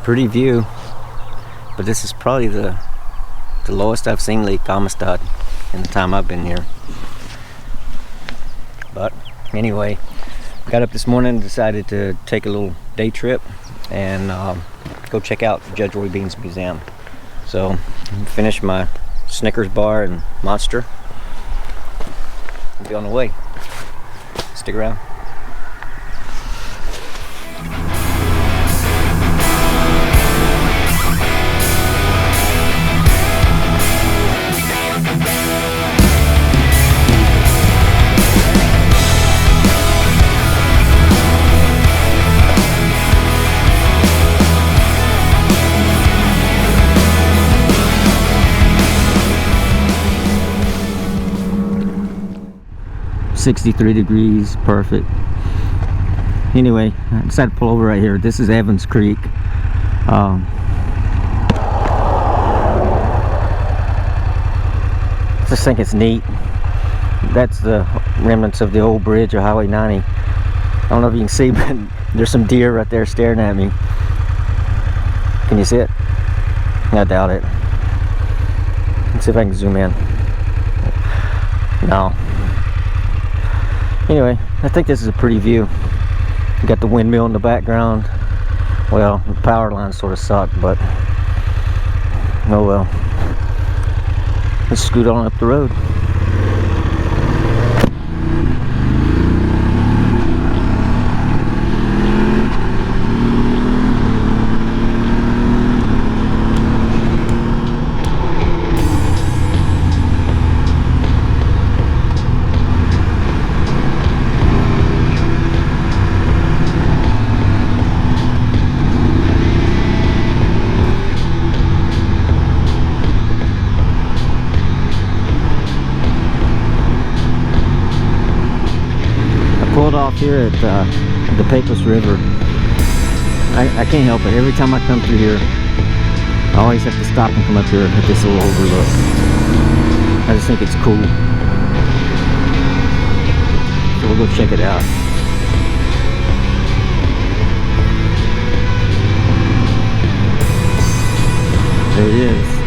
Pretty view, but this is probably the lowest I've seen Lake Amistad in the time I've been here. But anyway, got up this morning and decided to take a little day trip and go check out Judge Roy Bean's museum. So finish my Snickers bar and Monster. I'll be on the way. Stick around. .63 degrees, perfect. Anyway, I decided to pull over right here. This is Evans Creek. I just think it's neat. That's the remnants of the old bridge of Highway 90. I don't know if you can see, but there's some deer right there staring at me. Can you see it? I doubt it. Let's see if I can zoom in. No. Anyway, I think this is a pretty view. You got the windmill in the background. Well, the power lines sort of suck, but oh well. Let's scoot on up the road. Off here at the Pecos River. I can't help it. Every time I come through here, I always have to stop and come up here at this little overlook. I just think it's cool. So we'll go check it out. There it is.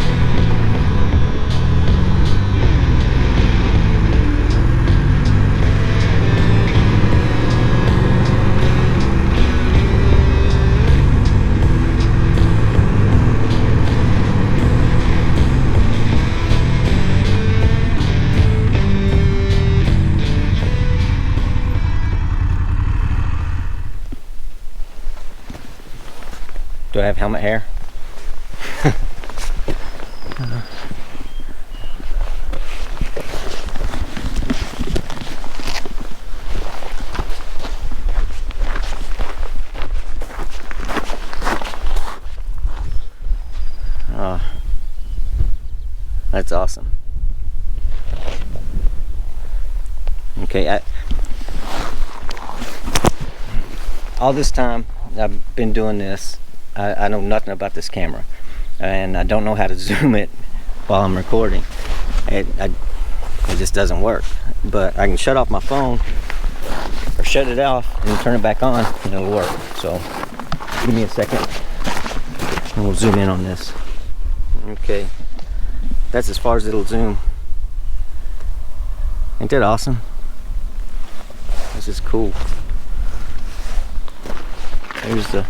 Do I have helmet hair? Oh, that's awesome. Okay, all this time I've been doing this. I know nothing about this camera, and I don't know how to zoom it while I'm recording. It just doesn't work. But I can shut off my phone or shut it off and turn it back on and it'll work. So give me a second and we'll zoom in on this. Okay, that's as far as it'll zoom. Ain't that awesome? This is cool. Here's the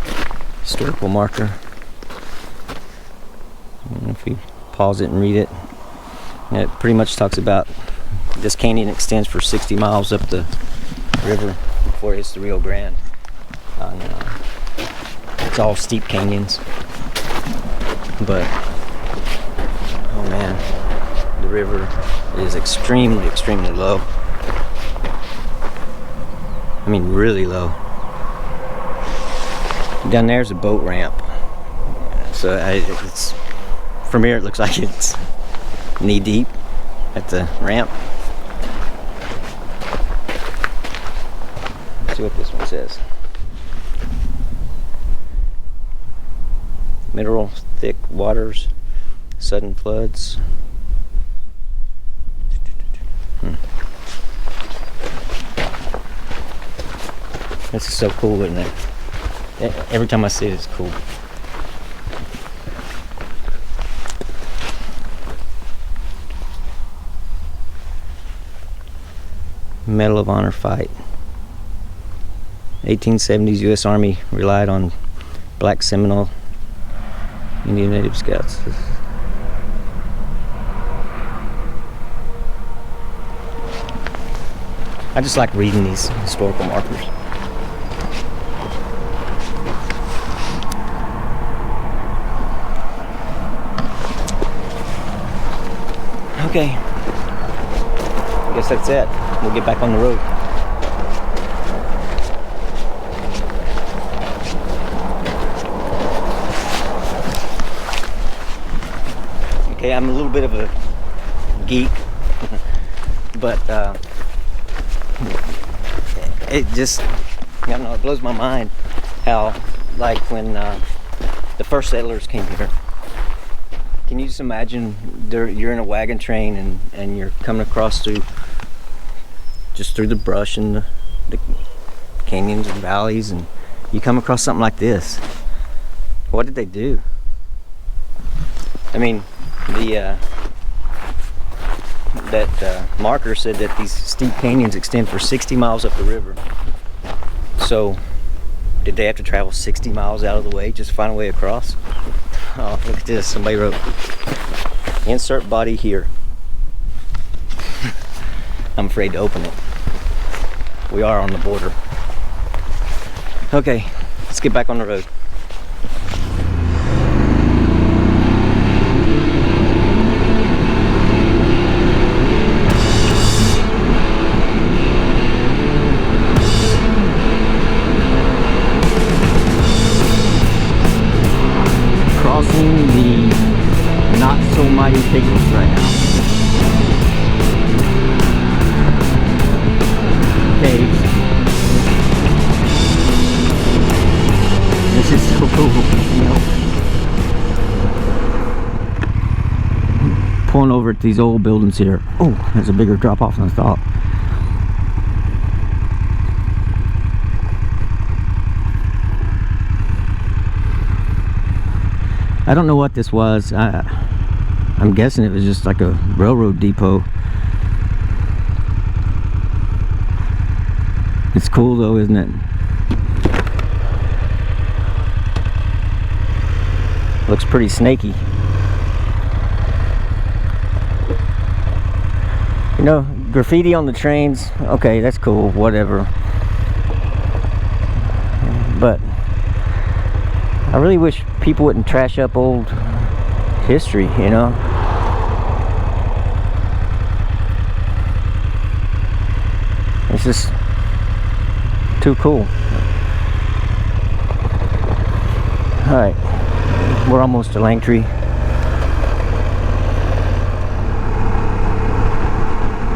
historical marker. If we pause it and read it, it pretty much talks about this canyon extends for 60 miles up the river before it hits the Rio Grande. It's all steep canyons, but oh man, the river is extremely low. I mean really low. Down there's a boat ramp, so it's from here it looks like it's knee deep at the ramp. Let's see what this one says. Mineral thick waters, sudden floods. This is so cool, isn't it? Every time I see it, it's cool. Medal of Honor fight. 1870s U.S. Army relied on black Seminole Indian Native Scouts. I just like reading these historical markers. Okay, I guess that's it. We'll get back on the road. Okay, I'm a little bit of a geek, but it just, I don't know, it blows my mind how, like, when the first settlers came here, can you just imagine you're in a wagon train and you're coming across through the brush and the canyons and valleys, and you come across something like this. What did they do? I mean, that marker said that these steep canyons extend for 60 miles up the river. So did they have to travel 60 miles out of the way just to find a way across? Oh, look at this. Somebody wrote, insert body here. I'm afraid to open it. We are on the border. Okay, let's get back on the road. Crossing the not so mighty Pecos right now. Caves. This is so cool, you know. Pulling over at these old buildings here. Oh, there's a bigger drop off than I thought. I don't know what this was. I'm guessing it was just like a railroad depot. It's cool though, isn't it? Looks pretty snaky. You know, graffiti on the trains, okay, that's cool, whatever. But I really wish people wouldn't trash up old history, you know. It's just too cool. Alright, we're almost to Langtry.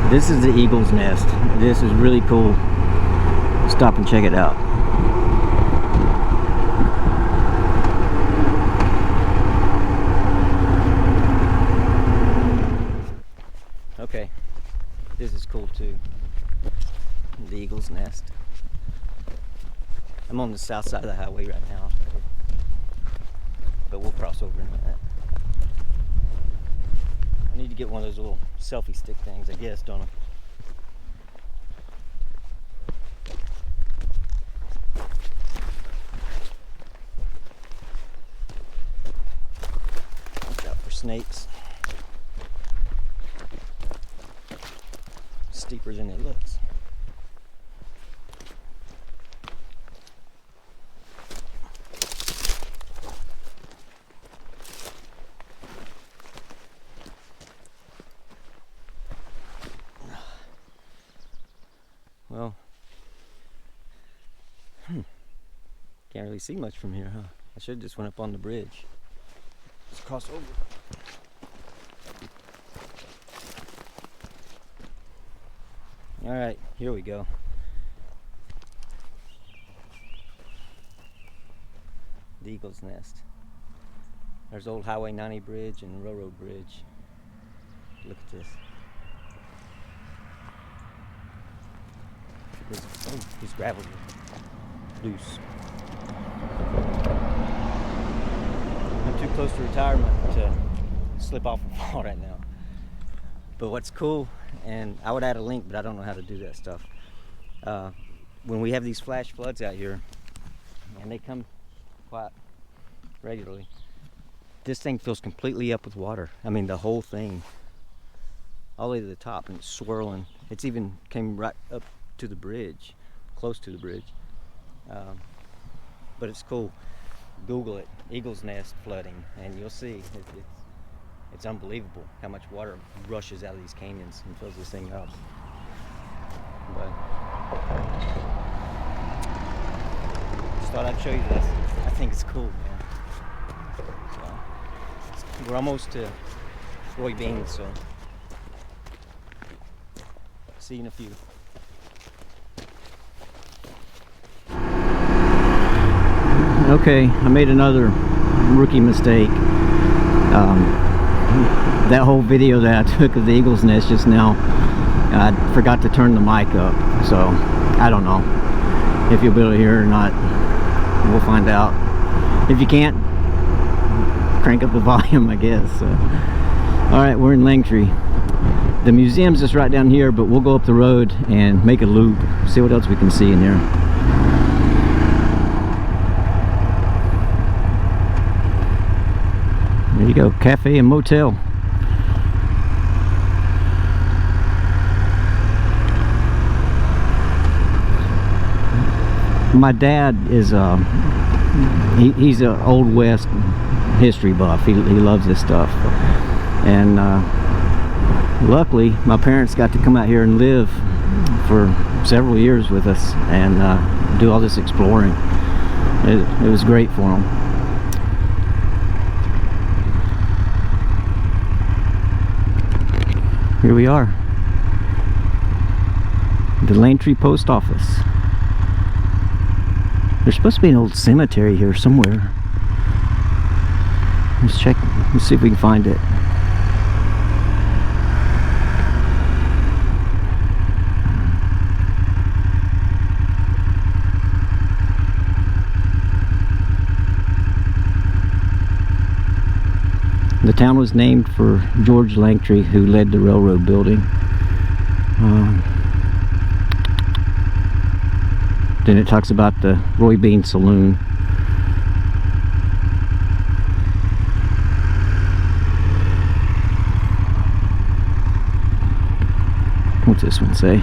This is the Eagle's Nest. This is really cool. Stop and check it out. Okay, this is cool too. The Eagle's Nest. I'm on the south side of the highway right now, but we'll cross over in a minute. I need to get one of those little selfie stick things, I guess, don't I? Watch out for snakes. Steeper than it looks. Well, can't really see much from here, huh? I should have just went up on the bridge. Let's cross over. Alright, here we go. The Eagle's Nest. There's old Highway 90 bridge and Railroad Bridge. Look at this. Oh, this gravel loose. I'm too close to retirement to slip off and fall right now. But what's cool, and I would add a link, but I don't know how to do that stuff. when we have these flash floods out here, and they come quite regularly, this thing fills completely up with water. I mean, the whole thing, all the way to the top, and it's swirling. It's even came right up to the bridge, close to the bridge. But it's cool. Google it, Eagle's Nest flooding, and you'll see it's unbelievable how much water rushes out of these canyons and fills this thing up. But just thought I'd show you this. I think it's cool, man. So, we're almost to Roy Beans, so see you in a few. Okay, I made another rookie mistake. That whole video that I took of the Eagle's Nest just now, I forgot to turn the mic up, so I don't know if you'll be able to hear it or not. We'll find out. If you can't, crank up the volume, I guess. Alright, we're in Langtry. The museum's just right down here, but we'll go up the road and make a loop, see what else we can see in here. There you go, cafe and motel. My dad is he's an Old West history buff. He loves this stuff, and luckily my parents got to come out here and live for several years with us and do all this exploring. It was great for them. Here we are, the Langtry post office. There's supposed to be an old cemetery here somewhere. Let's check, let's see if we can find it. The town was named for George Langtry, who led the railroad building. Then it talks about the Roy Bean Saloon. What's this one say?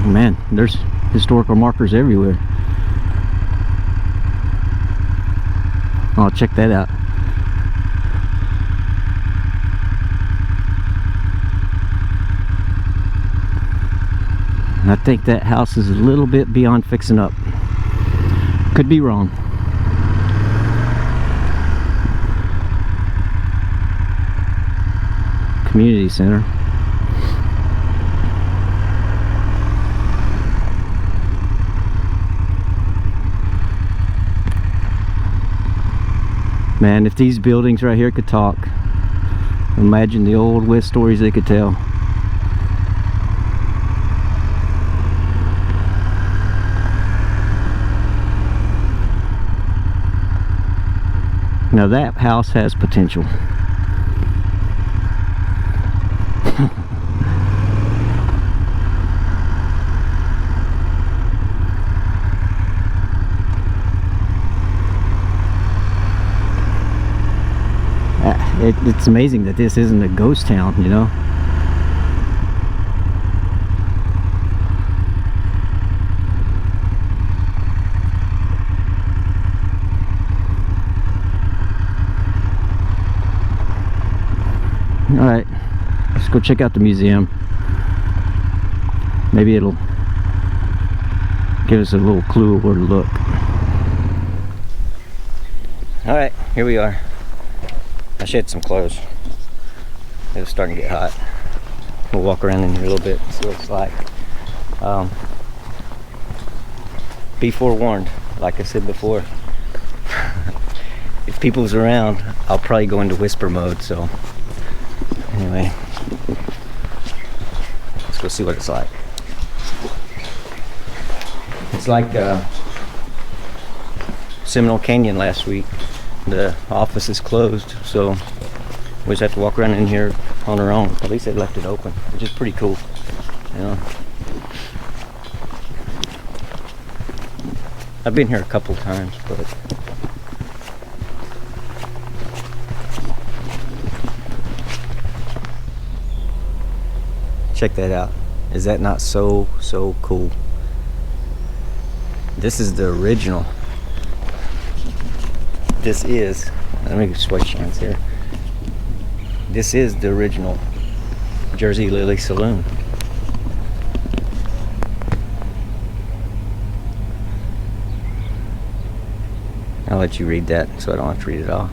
Man, there's historical markers everywhere. I'll check that out. I think that house is a little bit beyond fixing up. Could be wrong. Community center. Man, if these buildings right here could talk, imagine the old West stories they could tell. Now that house has potential. It's amazing that this isn't a ghost town, you know. Alright, let's go check out the museum. Maybe it'll give us a little clue of where to look. Alright, here we are. I shed some clothes. It was starting to get hot. We'll walk around in here a little bit, see what it's like. Be forewarned, like I said before. If people's around, I'll probably go into whisper mode, so anyway. Let's go see what it's like. It's like Seminole Canyon last week. The office is closed, so we just have to walk around in here on our own. At least they left it open, which is pretty cool. You know, I've been here a couple times, but check that out. Is that not so cool? This is the original. This is, let me switch hands here. This is the original Jersey Lily Saloon. I'll let you read that so I don't have to read it all.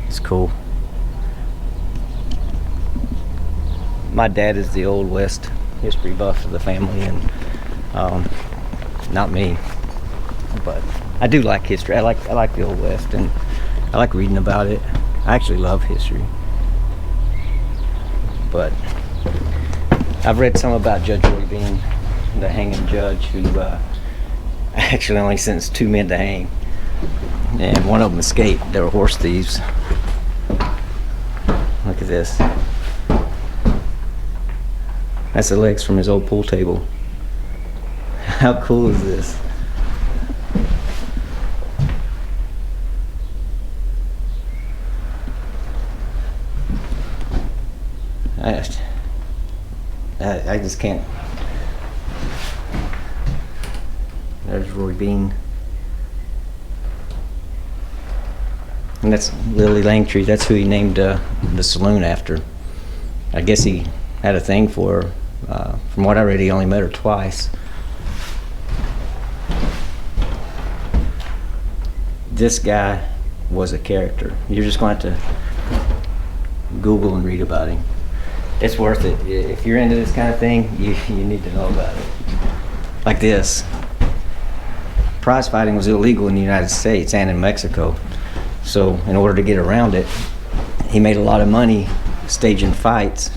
It's cool. My dad is the Old West history buff of the family, and not me, but I do like history. I like the Old West, and I like reading about it. I actually love history, but I've read some about Judge Roy Bean, the hanging judge, who actually only sentenced 2 men to hang, and one of them escaped. They were horse thieves. Look at this. That's the legs from his old pool table. How cool is this? I just can't. There's Roy Bean. And that's Lily Langtry. That's who he named the saloon after. I guess he had a thing for her. From what I read, he only met her twice. This guy was a character. You're just going to Google and read about him. It's worth it. If you're into this kind of thing, you need to know about it. Like this. Prize fighting was illegal in the United States and in Mexico. So in order to get around it, he made a lot of money staging fights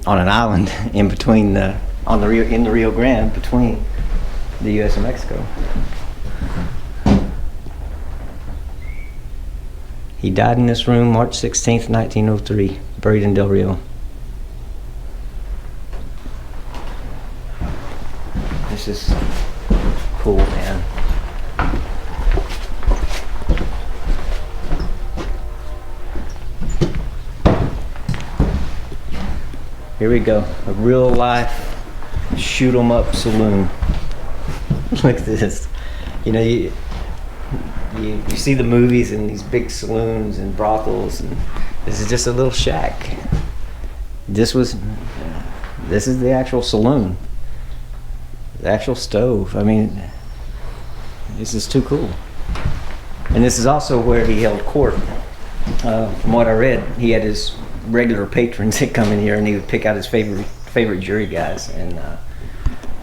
on an island in between in the Rio Grande between the U.S. and Mexico. He died in this room March 16th, 1903, buried in Del Rio. This is cool, man. Here we go, a real life shoot 'em up saloon. Look at this. You know, you see the movies and these big saloons and brothels, and this is just a little shack. This is the actual saloon, the actual stove. I mean, this is too cool. And this is also where he held court. From what I read, he had his regular patrons that come in here, and he would pick out his favorite jury guys, and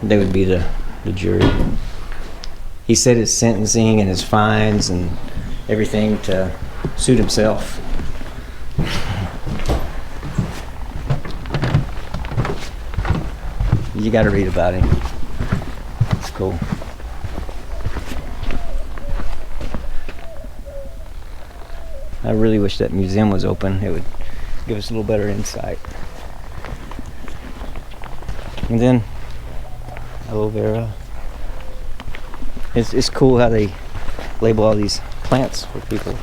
they would be the jury. He set his sentencing and his fines and everything to suit himself. You got to read about him. It's cool. I really wish that museum was open. It would give us a little better insight. And then aloe vera. It's cool how they label all these plants for people.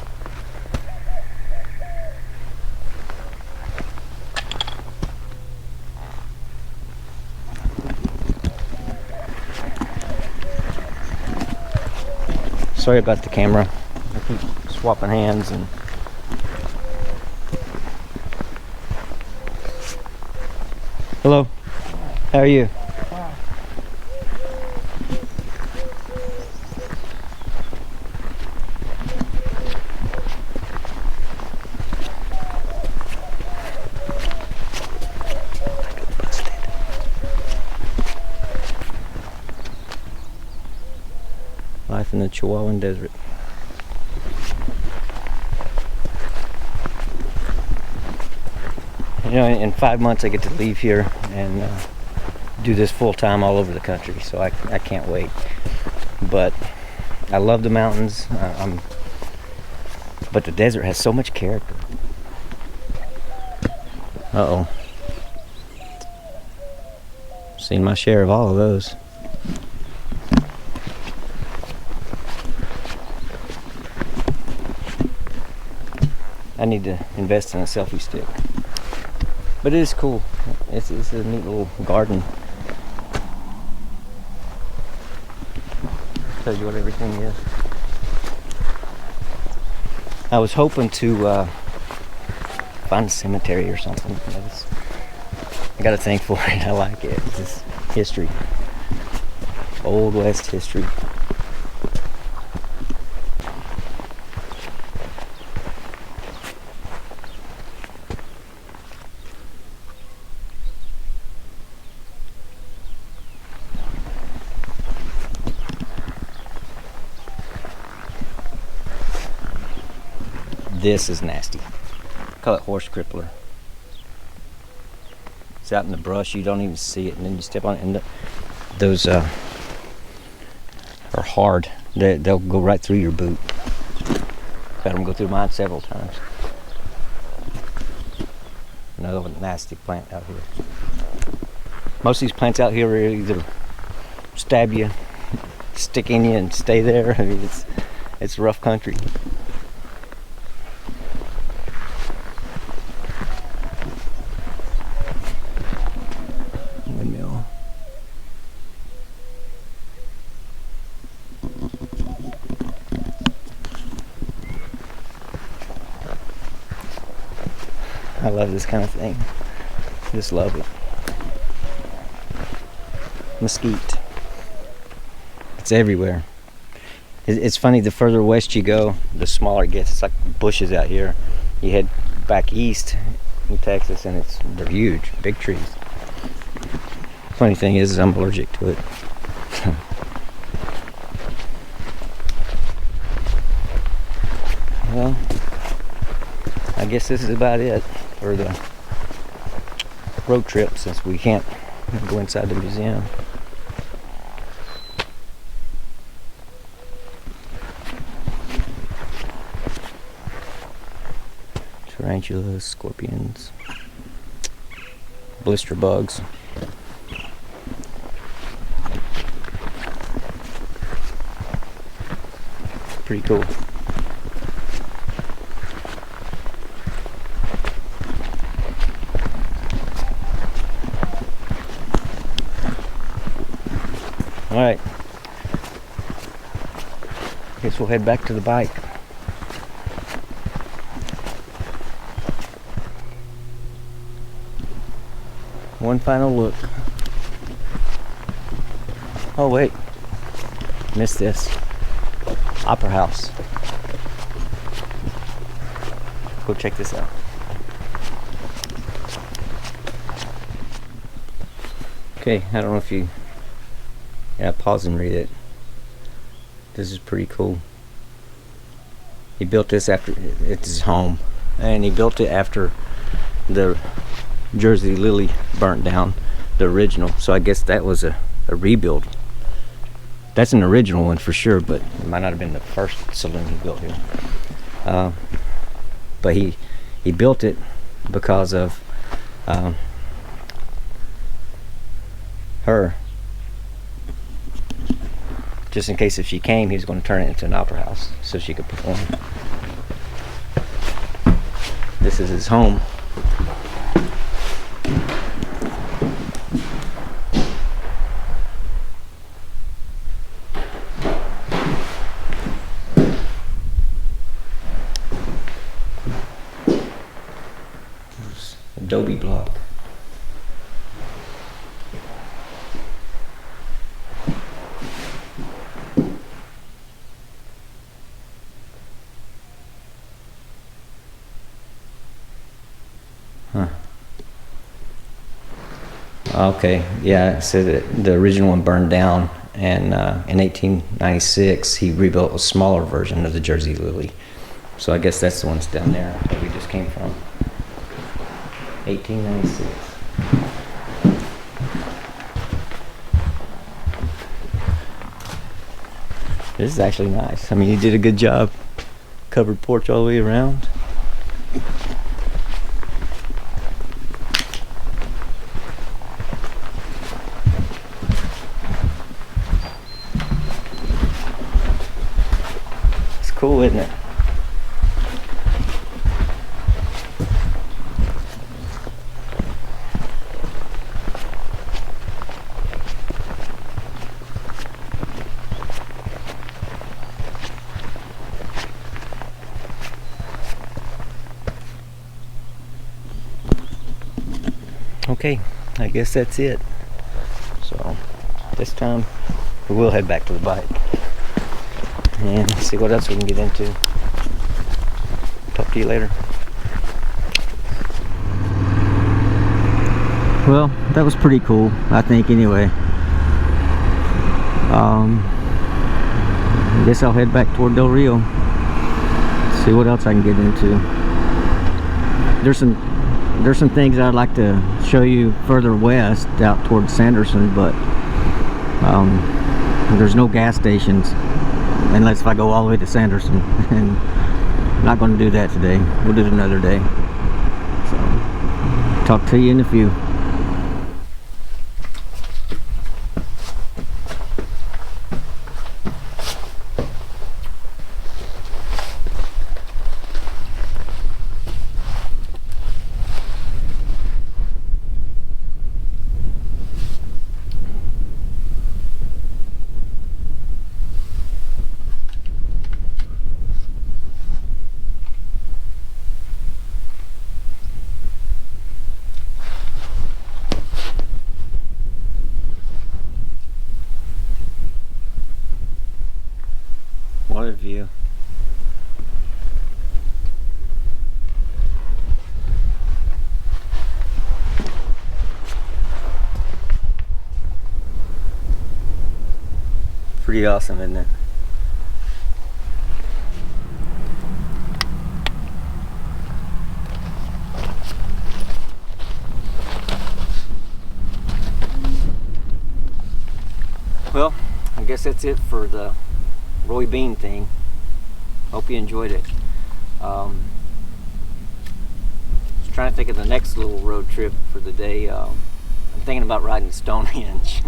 Sorry about the camera. I keep swapping hands and hello. How are you? Life in the Chihuahuan Desert. in 5 months I get to leave here and do this full time all over the country. So I can't wait. But I love the mountains. But the desert has so much character. Uh-oh. Seen my share of all of those. I need to invest in a selfie stick. But it is cool. It's a neat little garden. Tells you what everything is. I was hoping to find a cemetery or something. I got a thing for it. I like it. It's just history. Old West history. This is nasty. Call it horse crippler. It's out in the brush, you don't even see it, and then you step on it, and those are hard. They'll go right through your boot. Had them go through mine several times. Another nasty plant out here. Most of these plants out here will either stab you, stick in you, and stay there. I mean, it's rough country. I love this kind of thing. Just love it. Mesquite. It's everywhere. It's funny, the further west you go, the smaller it gets. It's like bushes out here. You head back east in Texas and they're huge, big trees. Funny thing is I'm allergic to it. Well, I guess this is about it for the road trip, since we can't go inside the museum. Tarantulas, scorpions, blister bugs. Pretty cool. All right, guess we'll head back to the bike. One final look. Oh wait, missed this. Opera House. Go check this out. Okay, I don't know if you... Yeah, pause and read it. This is pretty cool. He built this after... It's his home. And he built it after the Jersey Lily burnt down, the original. So I guess that was a rebuild. That's an original one for sure, but it might not have been the first saloon he built here. But he built it because of her. Just in case if she came, he was going to turn it into an opera house so she could perform. This is his home. Adobe block. Huh. Okay, yeah, so the original one burned down, and in 1896 he rebuilt a smaller version of the Jersey Lily. So I guess that's the ones down there that we just came from. 1896. This is actually nice. I mean, he did a good job. Covered porch all the way around. It's cool, isn't it? Okay, I guess that's it. So this time we will head back to the bike and see what else we can get into. Talk to you later. Well, that was pretty cool, I think, anyway. I guess I'll head back toward Del Rio. See what else I can get into. There's some things I'd like to show you further west out towards Sanderson, but there's no gas stations unless if I go all the way to Sanderson, and I'm not going to do that today. We'll do it another day. So talk to you in a few. What a view. Pretty awesome, isn't it? Well, I guess that's it for the Roy Bean thing. Hope you enjoyed it. Was trying to think of the next little road trip for the day. I'm thinking about riding Stonehenge.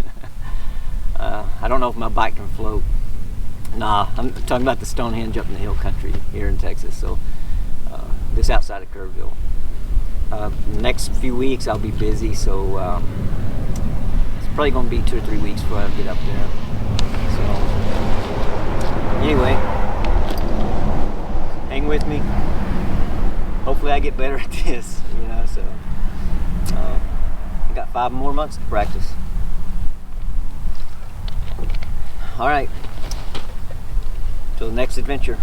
I don't know if my bike can float. Nah, I'm talking about the Stonehenge up in the hill country here in Texas. So this outside of Kerrville. The next few weeks I'll be busy, so it's probably going to be 2 or 3 weeks before I get up there. So anyway, hang with me. Hopefully I get better at this, you know. So I got 5 more months to practice. All right, till the next adventure.